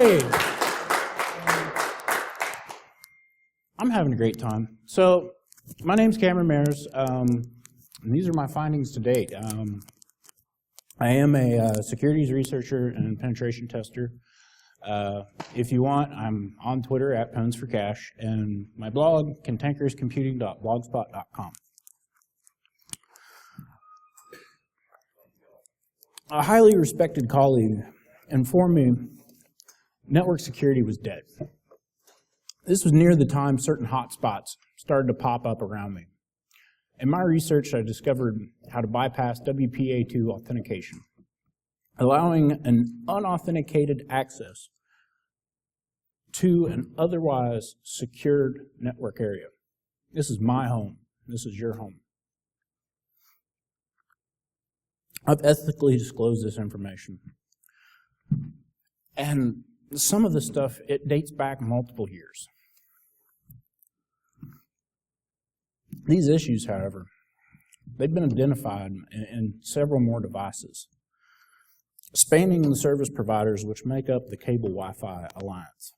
Hey. I'm having a great time. So, my name's Cameron Maerz, and these are my findings to date. I am a securities researcher and penetration tester. If you want, I'm on Twitter at PwnsForCash, and my blog, cantankerouscomputing.blogspot.com. A highly respected colleague informed me network security was dead. This was near the time certain hotspots started to pop up around me. In my research, I discovered how to bypass WPA2 authentication, allowing an unauthenticated access to an otherwise secured network area. This is my home. This is your home. I've ethically disclosed this information. And some of the stuff, it dates back multiple years. These issues, however, they've been identified in several more devices, spanning the service providers which make up the Cable Wi-Fi Alliance.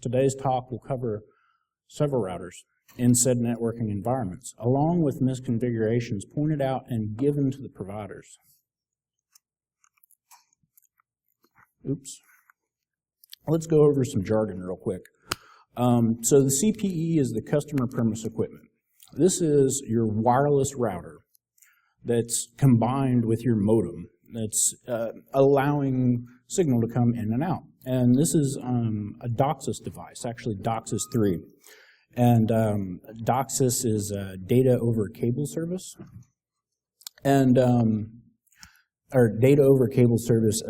Today's talk will cover several routers in said networking environments, along with misconfigurations pointed out and given to the providers. Oops. Let's go over some jargon real quick. So the CPE is the customer premise equipment. This is your wireless router that's combined with your modem that's allowing signal to come in and out. And this is a DOCSIS device, actually DOCSIS 3. And DOCSIS is data over cable service. And or data over cable service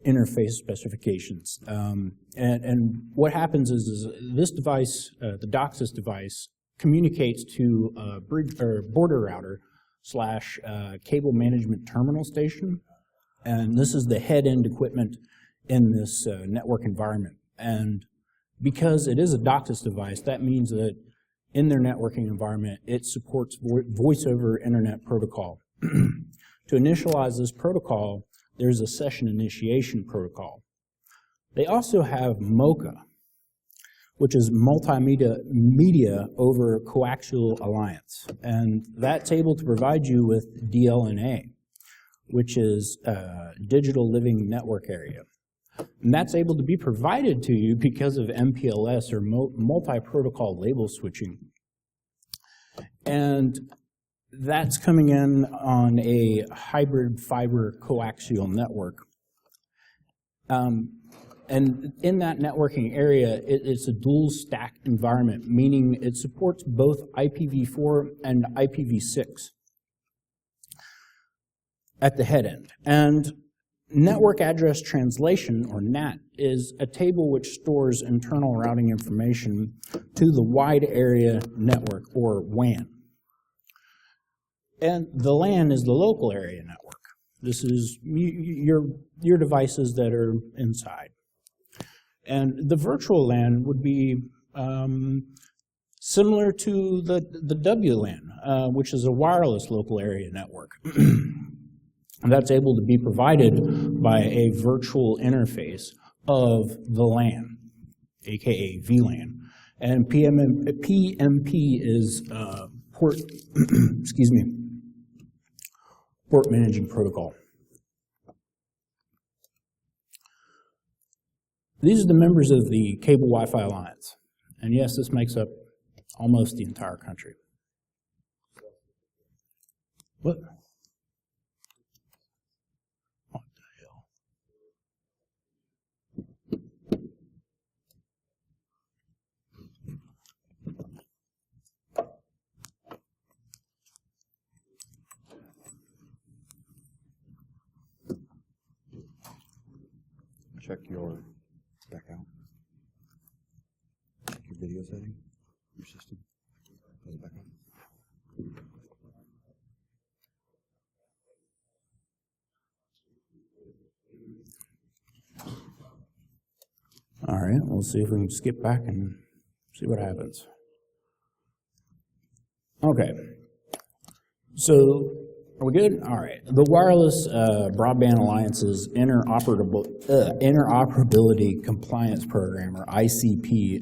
interface specifications. And what happens is this device, the DOCSIS device, communicates to a border router slash cable management terminal station. And this is the head-end equipment in this network environment. And because it is a DOCSIS device, that means that in their networking environment, it supports voice over internet protocol. To initialize this protocol, there's a session initiation protocol. They also have MoCA, which is multimedia over coaxial alliance. And that's able to provide you with DLNA, which is digital living network area. And that's able to be provided to you because of MPLS, or multi-protocol label switching. And that's coming in on a hybrid fiber coaxial network. And in that networking area, it's a dual stack environment, meaning it supports both IPv4 and IPv6 at the head end. And network address translation, or NAT, is a table which stores internal routing information to the wide area network, or WAN. And the LAN is the local area network. This is your devices that are inside. And the virtual LAN would be similar to the WLAN, which is a wireless local area network. And that's able to be provided by a virtual interface of the LAN, aka VLAN. And PMP is port, excuse me, port managing protocol. These are the members of the Cable Wi-Fi Alliance. And yes, this makes up almost the entire country. What? What the hell? Check your back out. Check your video setting, your system. Close it back out. All right, we'll see if we can skip back and see what happens. Okay, so Are we good? All right. The Wireless Broadband Alliance's Interoperability Compliance Program, or ICP,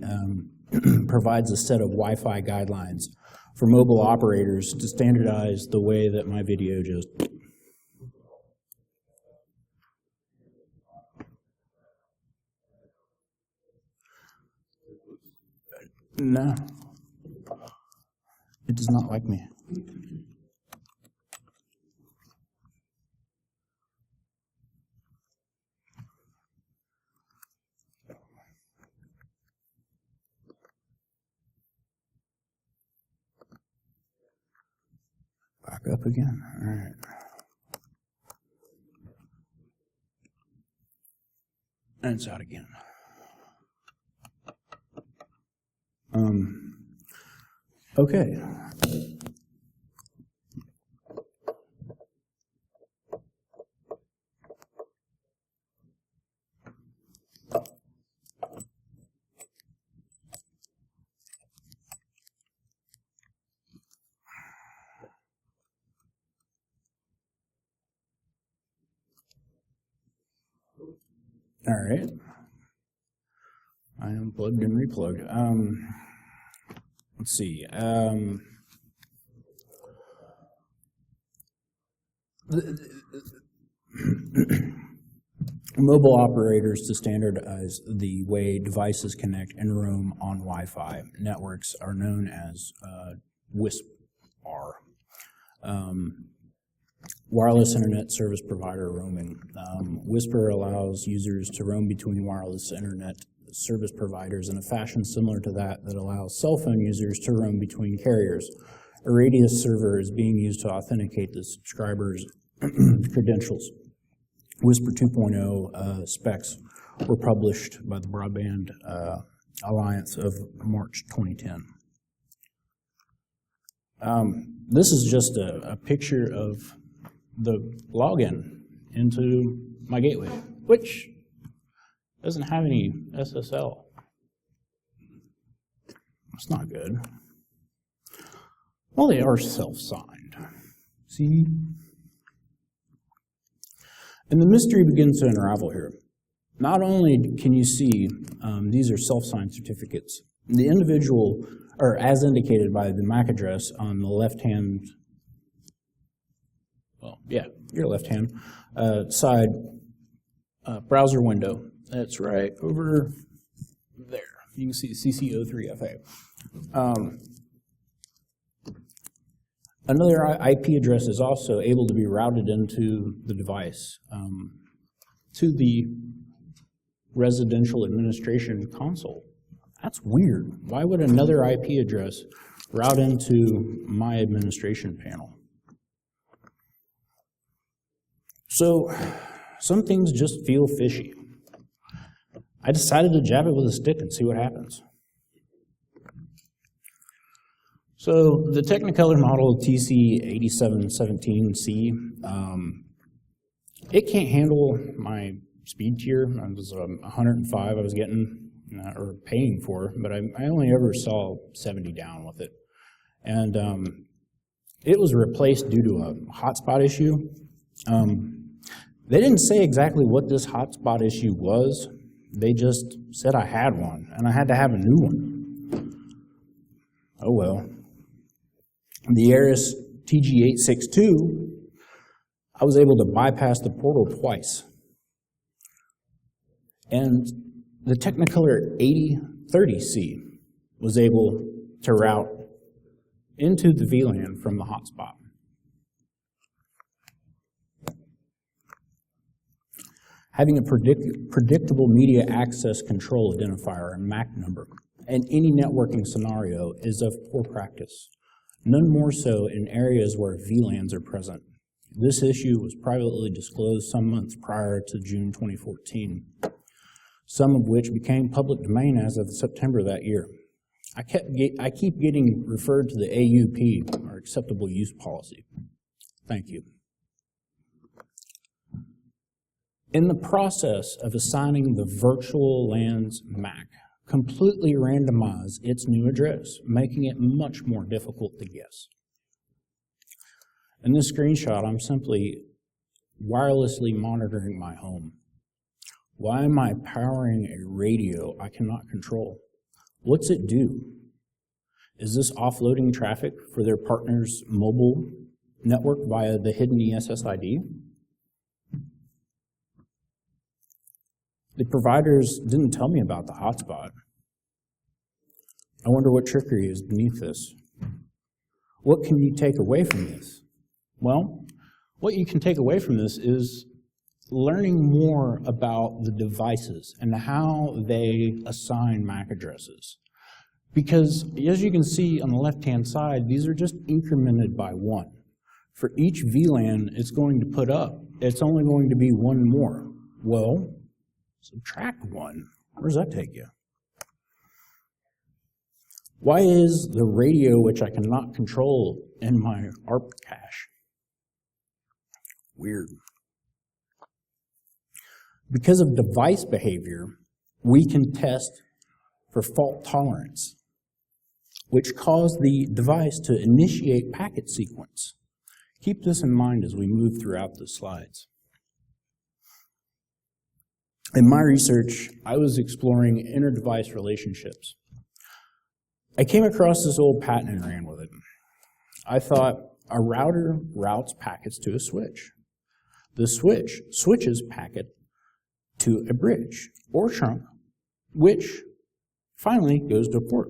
provides a set of Wi-Fi guidelines for mobile operators to standardize the way that my video just... No. It does not like me. Back up again. All right. And it's out again. Okay. All right. I unplugged and replugged. Let's see. Mobile operators to standardize the way devices connect in room on Wi-Fi networks are known as WISP-R. Wireless Internet Service Provider Roaming. WISPR allows users to roam between wireless internet service providers in a fashion similar to that allows cell phone users to roam between carriers. A radius server is being used to authenticate the subscriber's credentials. WISPR 2.0 specs were published by the Broadband Alliance of March 2010. This is just a picture of the login into my gateway, which doesn't have any SSL. It's not good. Well, they are self-signed. See? And the mystery begins to unravel here. Not only can you see these are self-signed certificates, the individual, or as indicated by the MAC address on the left-hand, well, yeah, your left-hand side browser window. That's right over there. You can see CC03FA. Another IP address is also able to be routed into the device to the residential administration console. That's weird. Why would another IP address route into my administration panel? So some things just feel fishy. I decided to jab it with a stick and see what happens. So the Technicolor model TC8717C, it can't handle my speed tier. I was 105 I was getting, or paying for, but I only ever saw 70 down with it. And it was replaced due to a hotspot issue. They didn't say exactly what this hotspot issue was. They just said I had one, and I had to have a new one. Oh well. The Aris TG862, I was able to bypass the portal twice. And the Technicolor 8030C was able to route into the VLAN from the hotspot. Having a predictable media access control identifier and MAC number in any networking scenario is of poor practice, none more so in areas where VLANs are present. This issue was privately disclosed some months prior to June 2014, some of which became public domain as of September that year. I keep getting referred to the AUP, or Acceptable Use Policy. Thank you. In the process of assigning the virtual LAN's MAC, completely randomize its new address, making it much more difficult to guess. In this screenshot, I'm simply wirelessly monitoring my home. Why am I powering a radio I cannot control? What's it do? Is this offloading traffic for their partner's mobile network via the hidden ESSID? The providers didn't tell me about the hotspot. I wonder what trickery is beneath this. What can you take away from this? Well, what you can take away from this is learning more about the devices and how they assign MAC addresses. Because as you can see on the left-hand side, these are just incremented by 1. For each VLAN it's going to put up, it's only going to be 1 more. Well, subtract 1. Where does that take you? Why is the radio, which I cannot control, in my ARP cache? Weird. Because of device behavior, we can test for fault tolerance, which cause the device to initiate packet sequence. Keep this in mind as we move throughout the slides. In my research, I was exploring inter-device relationships. I came across this old patent and ran with it. I thought a router routes packets to a switch. The switch switches packet to a bridge or trunk, which finally goes to a port.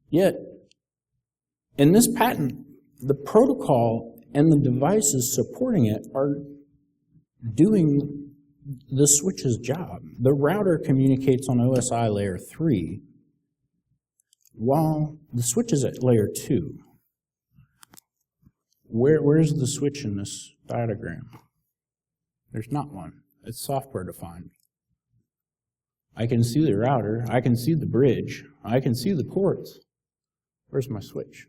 Yet, in this patent, the protocol and the devices supporting it are doing the switch's job. The router communicates on OSI layer 3, while the switch is at layer 2. Where's the switch in this diagram? There's not one. It's software defined. I can see the router, I can see the bridge, I can see the ports. Where's my switch?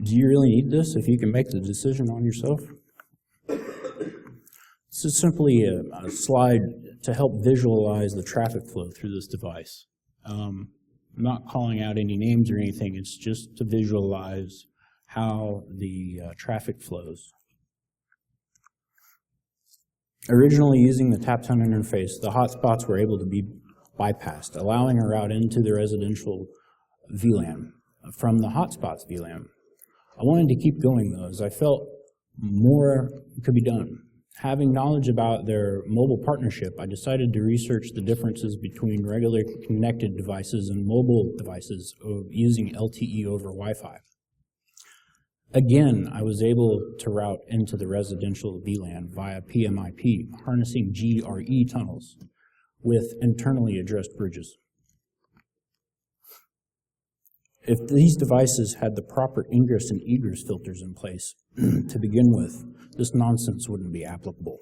Do you really need this if you can make the decision on yourself? This is simply a slide to help visualize the traffic flow through this device. I'm not calling out any names or anything, it's just to visualize how the traffic flows. Originally using the tap-tone interface, the hotspots were able to be bypassed, allowing a route into the residential VLAN from the hotspots VLAN. I wanted to keep going though, as I felt more could be done. Having knowledge about their mobile partnership, I decided to research the differences between regular connected devices and mobile devices using LTE over Wi-Fi. Again, I was able to route into the residential VLAN via PMIP, harnessing GRE tunnels with internally addressed bridges. If these devices had the proper ingress and egress filters in place to begin with, this nonsense wouldn't be applicable.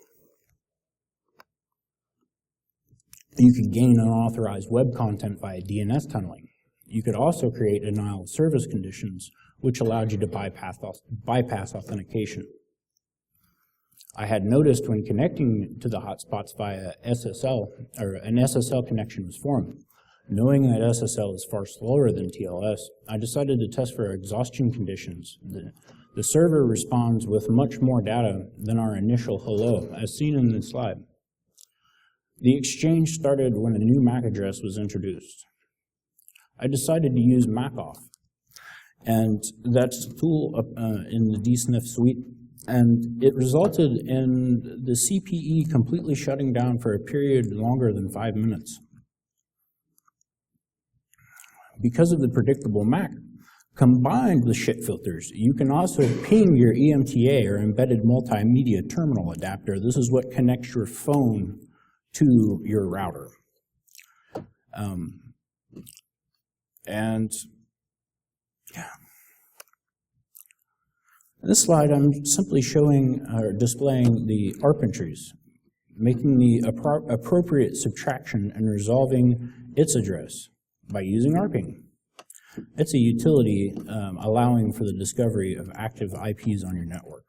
You could gain unauthorized web content via DNS tunneling. You could also create denial of service conditions, which allowed you to bypass authentication. I had noticed when connecting to the hotspots via SSL, or an SSL connection was formed. Knowing that SSL is far slower than TLS, I decided to test for exhaustion conditions. The server responds with much more data than our initial hello, as seen in this slide. The exchange started when a new MAC address was introduced. I decided to use MACoff, and that's the tool in the DSNF suite, and it resulted in the CPE completely shutting down for a period longer than 5 minutes. Because of the predictable MAC, combined with shit filters, you can also ping your EMTA or embedded multimedia terminal adapter. This is what connects your phone to your router. In this slide, I'm simply showing or displaying the ARP entries, making the appropriate subtraction and resolving its address by using ARPing. It's a utility allowing for the discovery of active IPs on your network.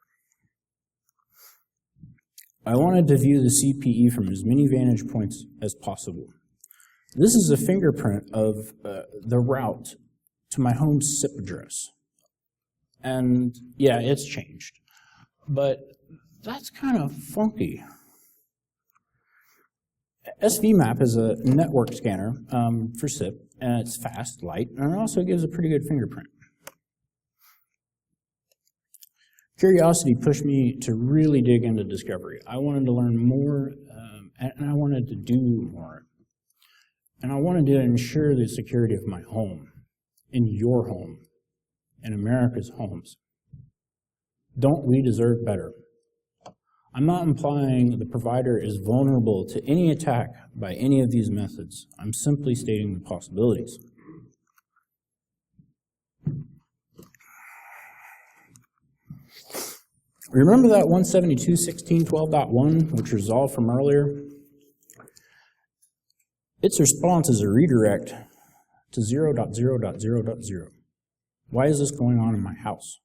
I wanted to view the CPE from as many vantage points as possible. This is a fingerprint of the route to my home SIP address. And yeah, it's changed. But that's kind of funky. SVMAP is a network scanner for SIP, and it's fast, light, and it also gives a pretty good fingerprint. Curiosity pushed me to really dig into discovery. I wanted to learn more, and I wanted to do more. And I wanted to ensure the security of my home, in your home, in America's homes. Don't we deserve better? I'm not implying the provider is vulnerable to any attack by any of these methods. I'm simply stating the possibilities. Remember that 172.16.12.1, which resolved from earlier? Its response is a redirect to 0.0.0.0. Why is this going on in my house?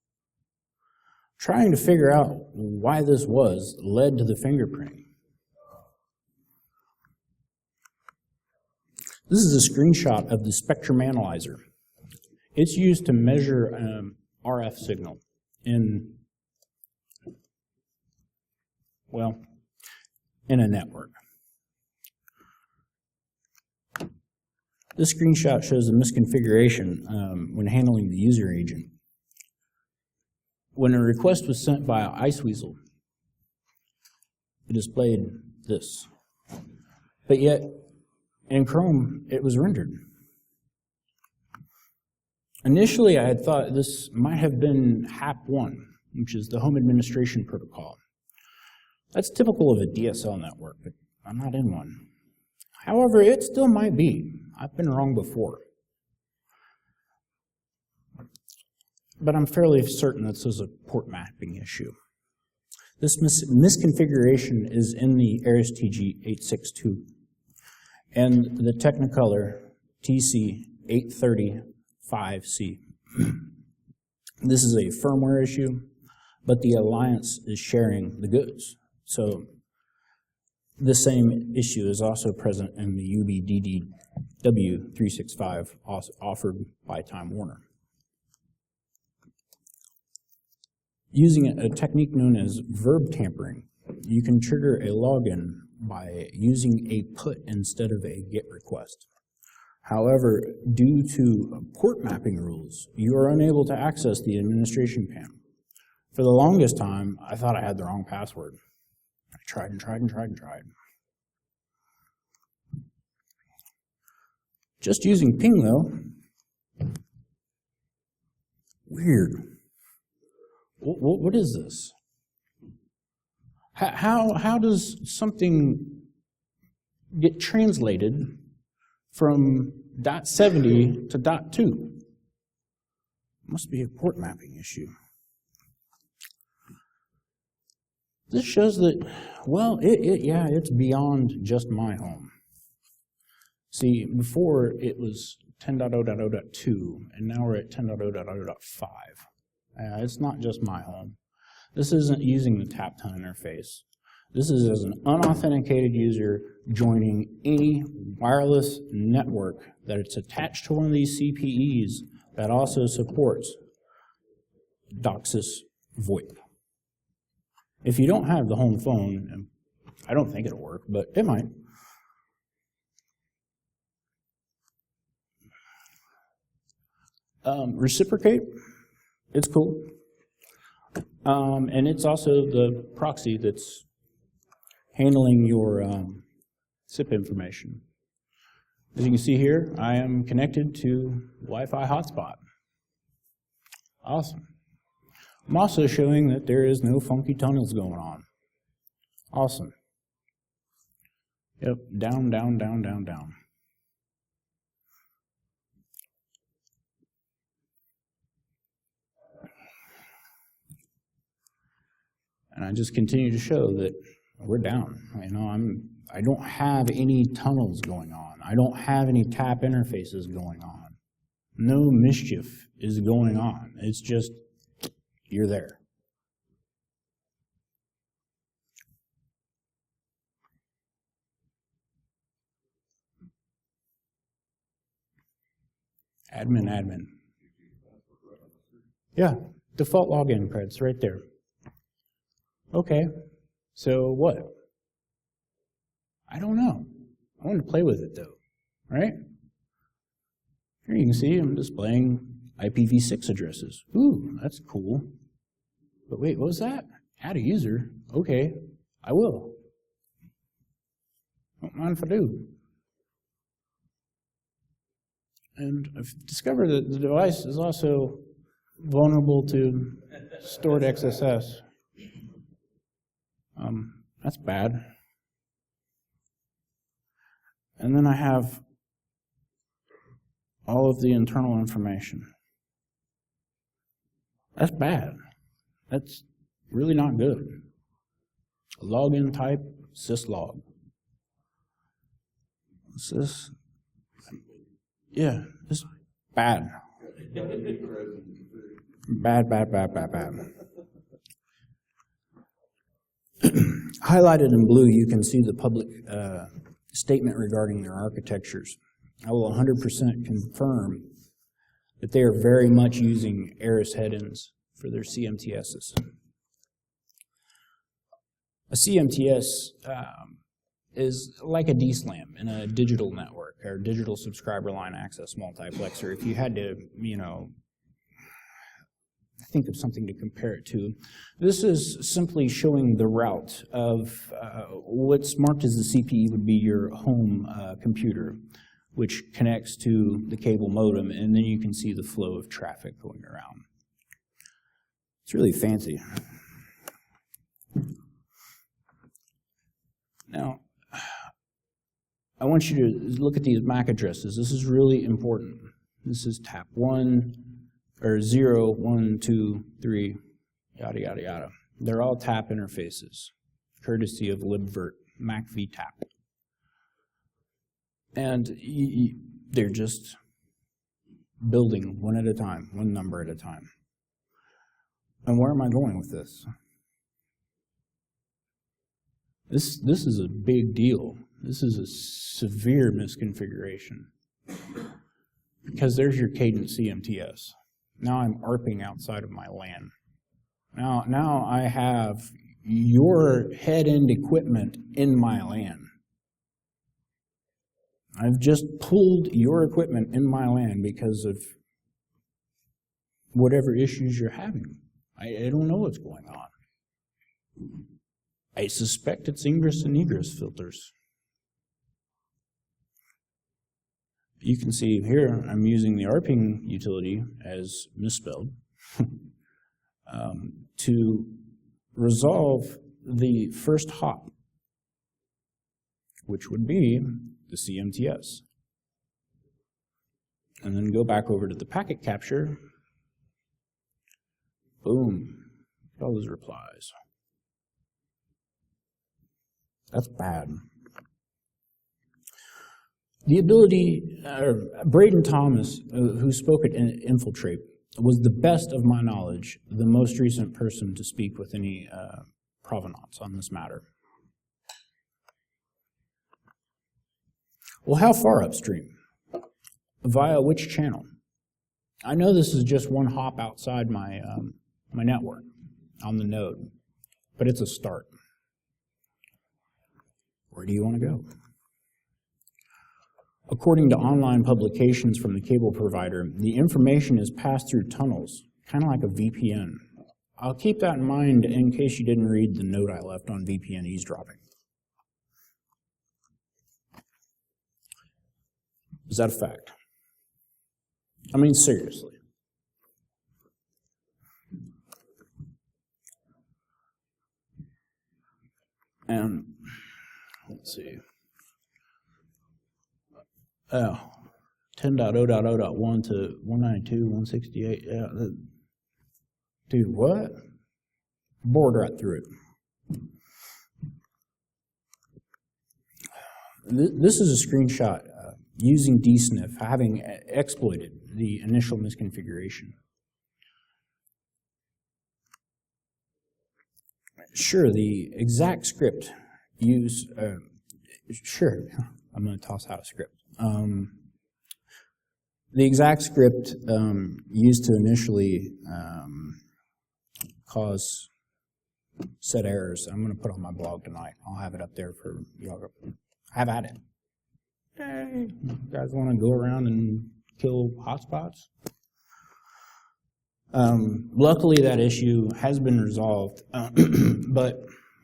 Trying to figure out why this was led to the fingerprinting. This is a screenshot of the spectrum analyzer. It's used to measure RF signal in a network. This screenshot shows a misconfiguration when handling the user agent. When a request was sent via Iceweasel, it displayed this. But yet, in Chrome, it was rendered. Initially, I had thought this might have been HAP1, which is the Home Administration Protocol. That's typical of a DSL network, but I'm not in one. However, it still might be. I've been wrong before. But I'm fairly certain this is a port mapping issue. This misconfiguration is in the ARIS-TG 862 and the Technicolor TC835C. This is a firmware issue, but the Alliance is sharing the goods. So the same issue is also present in the UBDDW365 offered by Time Warner. Using a technique known as verb tampering, you can trigger a login by using a put instead of a GET request. However, due to port mapping rules, you are unable to access the administration panel. For the longest time, I thought I had the wrong password. I tried and tried and tried and tried. Just using ping, though, weird. What is this? How does something get translated from .70 to .2? Must be a port mapping issue. This shows that, well, it's beyond just my home. See, before it was 10.0.0.2, and now we're at 10.0.0.5. It's not just my home. This isn't using the TapTon interface. This is as an unauthenticated user joining any wireless network that it's attached to one of these CPEs that also supports DOCSIS VoIP. If you don't have the home phone, I don't think it'll work, but it might. Reciprocate, it's cool. And it's also the proxy that's handling your SIP information. As you can see here, I am connected to Wi-Fi hotspot. Awesome. I'm also showing that there is no funky tunnels going on. Awesome. Yep, down, down, down, down, down. And I just continue to show that we're down. You know, I don't have any tunnels going on. I don't have any tap interfaces going on. No mischief is going on. It's just, you're there. Admin. Yeah, Default login creds right there. Okay, so what? I don't know. I want to play with it though, right? Here you can see I'm displaying IPv6 addresses. Ooh, that's cool. But wait, what was that? Add a user? Okay, I will. Don't mind if I do. And I've discovered that the device is also vulnerable to stored XSS. That's bad. And then I have all of the internal information. That's bad. That's really not good. Login type, syslog. What's this? Yeah, it's bad. Bad. Highlighted in blue, you can see the public statement regarding their architectures. I will 100% confirm that they are very much using Eris head-ins for their CMTSs. A CMTS is like a DSLAM in a digital network or digital subscriber line access multiplexer. If you had to, think of something to compare it to, this is simply showing the route of what's marked as the CPE would be your home computer, which connects to the cable modem, and then you can see the flow of traffic going around. It's really fancy. Now, I want you to look at these MAC addresses. This is really important. This is tap 1, or 0, 1, 2, 3, yada, yada, yada. They're all tap interfaces, courtesy of libvirt, Mac vTap. And they're just building one at a time, one number at a time. And where am I going with this? This is a big deal. This is a severe misconfiguration. Because there's your cadence CMTS. Now I'm ARPing outside of my LAN. Now I have your head-end equipment in my LAN. I've just pulled your equipment in my LAN because of whatever issues you're having. I don't know what's going on. I suspect it's ingress and egress filters. You can see here I'm using the ARPing utility as misspelled to resolve the first hop, which would be the CMTS. And then go back over to the packet capture. Boom. Look at all those replies. That's bad. The ability, Braden Thomas, who spoke at Infiltrate, was the best of my knowledge, the most recent person to speak with any provenance on this matter. Well, how far upstream? Via which channel? I know this is just one hop outside my, my network on the node, but it's a start. Where do you want to go? According to online publications from the cable provider, the information is passed through tunnels, kind of like a VPN. I'll keep that in mind in case you didn't read the note I left on VPN eavesdropping. Is that a fact? I mean, seriously. And let's see. Oh, 10.0.0.1 to 192.168. Yeah, dude, what? Bored right through it. This is a screenshot using DSNF, having exploited the initial misconfiguration. Sure, the exact script sure, I'm going to toss out a script. The exact script used to initially cause said errors. I'm going to put on my blog tonight. I'll have it up there for y'all. Have at it. Hey, you guys want to go around and kill hotspots? Luckily, that issue has been resolved, but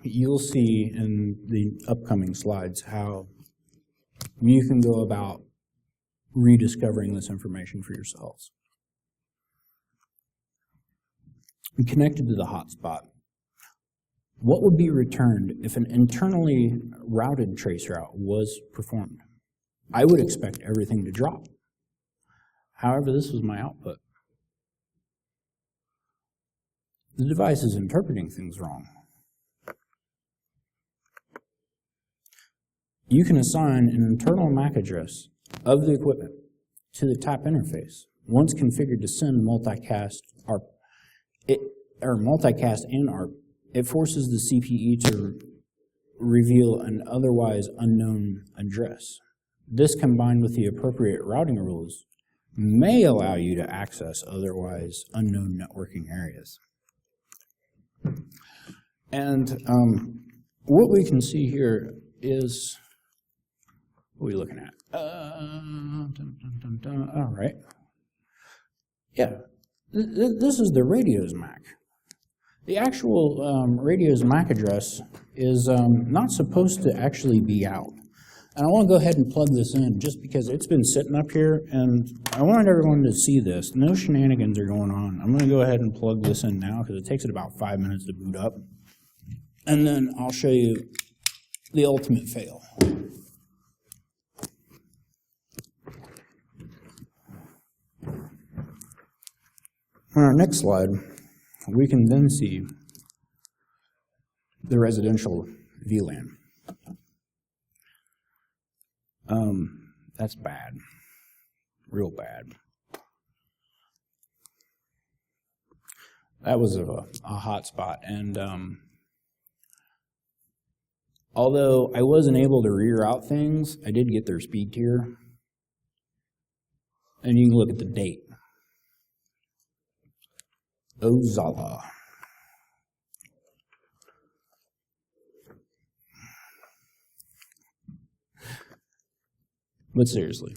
you'll see in the upcoming slides how you can go about rediscovering this information for yourselves. Connected to the hotspot, what would be returned if an internally routed traceroute was performed? I would expect everything to drop. However, this was my output. The device is interpreting things wrong. You can assign an internal MAC address of the equipment to the tap interface. Once configured to send multicast multicast and ARP, it forces the CPE to reveal an otherwise unknown address. This, combined with the appropriate routing rules, may allow you to access otherwise unknown networking areas. And what we can see here is, what are we looking at? All right. Yeah, this is the radio's MAC. The actual radio's MAC address is not supposed to actually be out. And I want to go ahead and plug this in just because it's been sitting up here and I wanted everyone to see this. No shenanigans are going on. I'm going to go ahead and plug this in now because it takes it about 5 minutes to boot up. And then I'll show you the ultimate fail. On our next slide, we can then see the residential VLAN. That's bad, real bad. That was a hot spot, and although I wasn't able to reroute things, I did get their speed tier, and you can look at the date. Ozala. But seriously.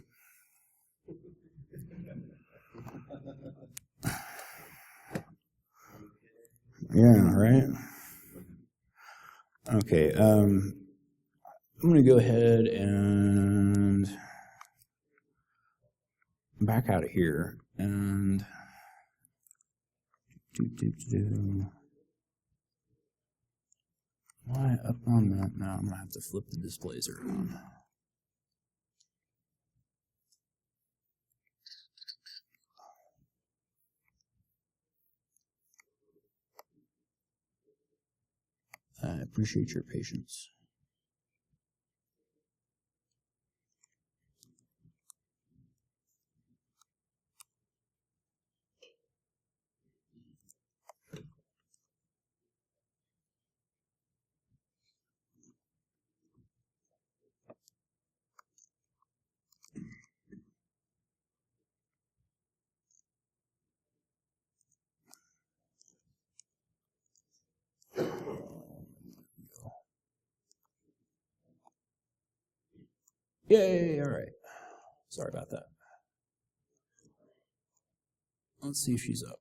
Yeah, right? Okay, I'm going to go ahead and back out of here and why up on that? Now I'm going to have to flip the displays around. I appreciate your patience. Yay, all right. Sorry about that. Let's see if she's up.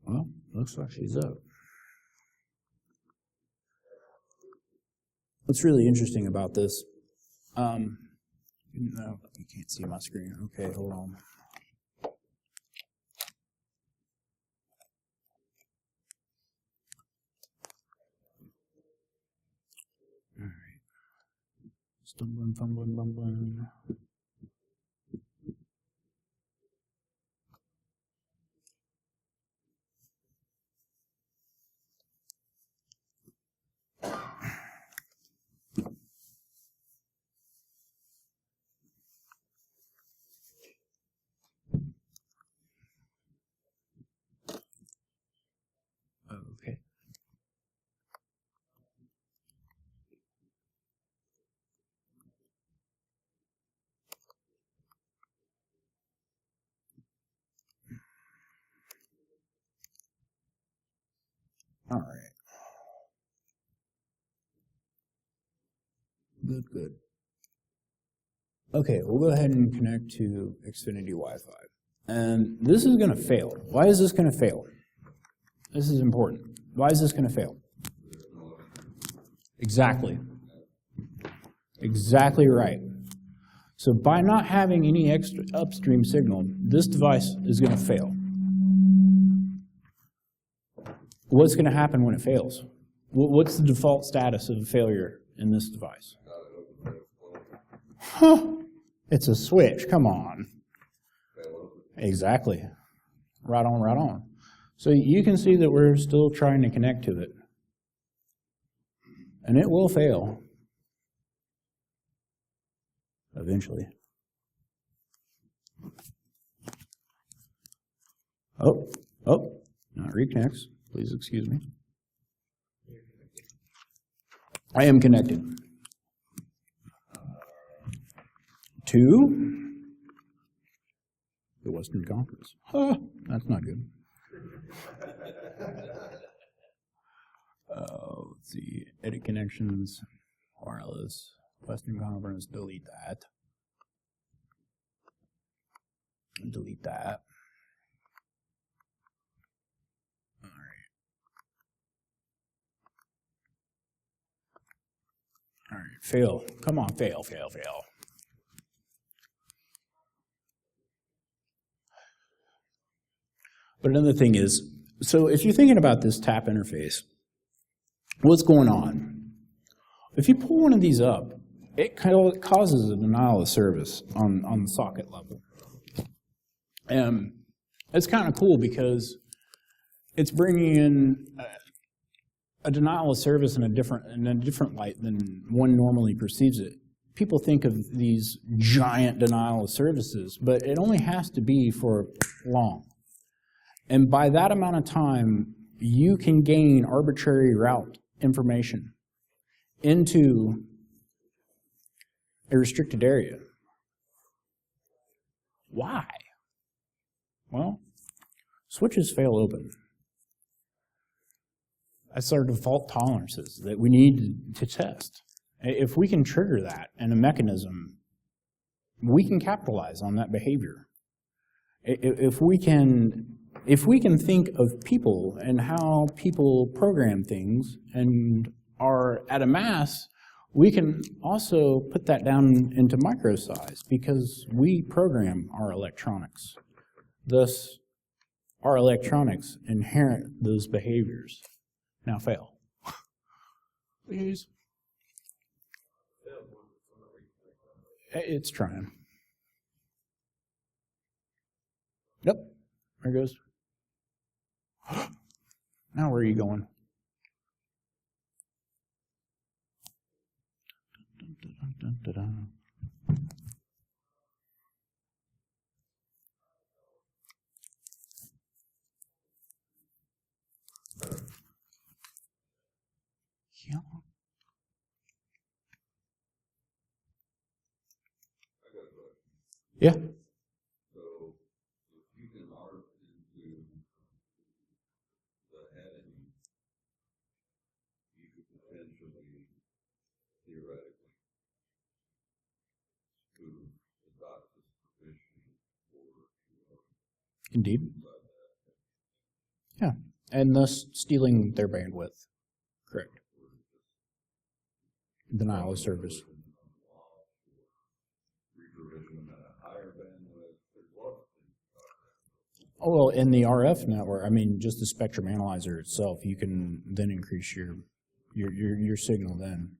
Well, looks like she's up. What's really interesting about this, no, you can't see my screen. Okay, hold on. All right. Stumbling, fumbling, bumbling. All right. Good. Okay, we'll go ahead and connect to Xfinity Wi-Fi. And this is going to fail. Why is this going to fail? This is important. Why is this going to fail? Exactly. Exactly right. So by not having any extra upstream signal, this device is going to fail. What's going to happen when it fails? What's the default status of a failure in this device? Huh. It's a switch. Come on. Exactly. Right on, right on. So you can see that we're still trying to connect to it. And it will fail. Eventually. Oh, not reconnects. Please excuse me. I am connected. To the Western Conference. That's not good. Let's see. Edit connections, wireless, Western Conference, delete that. Delete that. All right. All right, fail. Come on, fail. But another thing is, so if you're thinking about this tap interface, what's going on? If you pull one of these up, it kind of causes a denial of service on the socket level. And it's kind of cool because it's bringing in a denial of service in a different light than one normally perceives it. People think of these giant denial of services, but it only has to be for long. And by that amount of time, you can gain arbitrary route information into a restricted area. Why? Well, switches fail open. That's our default tolerances that we need to test. If we can trigger that in a mechanism, we can capitalize on that behavior. If we can think of people and how people program things and are at a mass, we can also put that down into micro size because we program our electronics. Thus, our electronics inherit those behaviors. Now fail. Please. It's trying. Yep, there it goes. Now where are you going? Yeah. So if you can arc into the heading, you could potentially, theoretically, move the doctor's permission for Indeed. Yeah, and thus stealing their bandwidth. Correct. Denial of service. Oh, well, in the RF network, I mean, just the spectrum analyzer itself, you can then increase your signal then.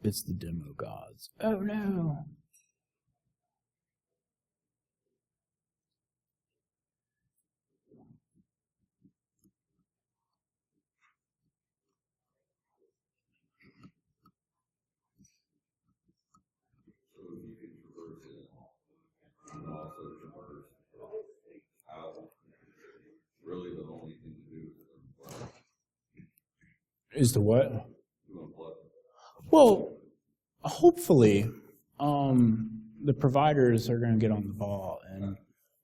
It's the demo gods. Oh no. Really, the only thing to do is Is the what? Well, hopefully, the providers are going to get on the ball, and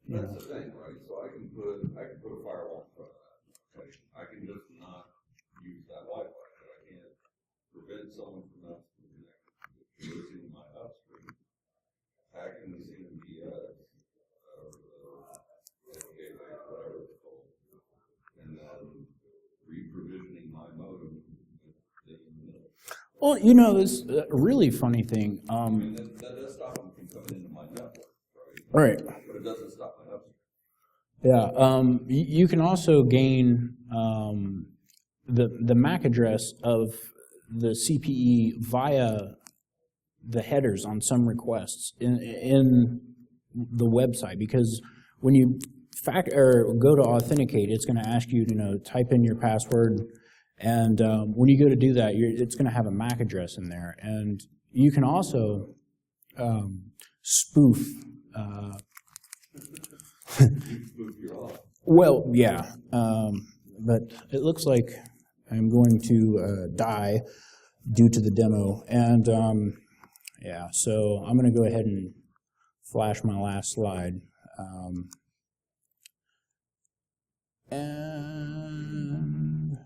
that's the thing, right? So I can put a firewall in front of that. Okay, I can just not use that Wi-Fi, but I can't prevent someone from not using my upstream, hacking the CMTS or the gateway, whatever it's called, and then re-provisioning my modem. well, you know, this really funny thing. I mean, that does stop them from coming into my network, Right. But it doesn't stop my upstream. Yeah. You can also gain the MAC address of the CPE via the headers on some requests in the website, because when you go to authenticate, it's going to ask you to type in your password, and when you go to do that, it's going to have a MAC address in there, and you can also spoof. Well, yeah, but it looks like I'm going to die due to the demo, and yeah, so I'm going to go ahead and flash my last slide. And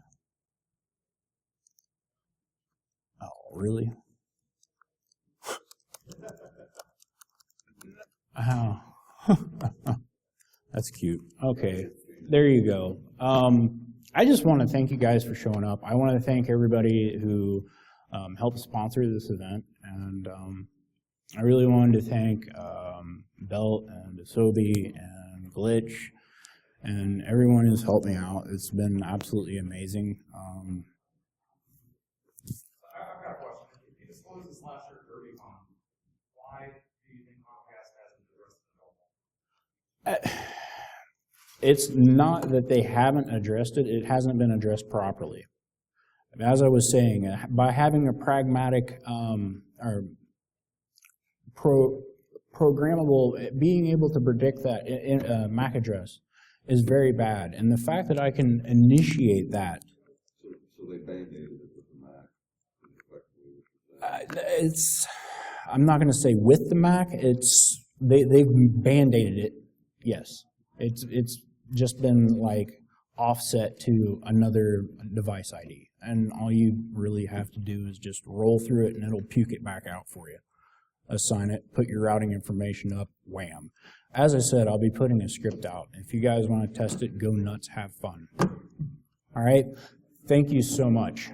oh, really? Oh. That's cute. Okay, there you go. I just want to thank you guys for showing up. I want to thank everybody who helped sponsor this event, and I really wanted to thank Belt and Asobi and Glitch and everyone who's helped me out. It's been absolutely amazing. I've got a question. If you disclosed this last year at DerbyCon, why do you think Comcast hasn't addressed it? It's not that they haven't addressed it, it hasn't been addressed properly. As I was saying, by having a pragmatic or programmable, being able to predict that MAC address is very bad. And the fact that I can initiate that. So they band-aided it with the MAC? I'm not going to say with the MAC, they've band-aided it, yes. It's just been like offset to another device ID. And all you really have to do is just roll through it and it'll puke it back out for you. Assign it, put your routing information up, wham. As I said, I'll be putting a script out. If you guys want to test it, go nuts, have fun. All right? Thank you so much.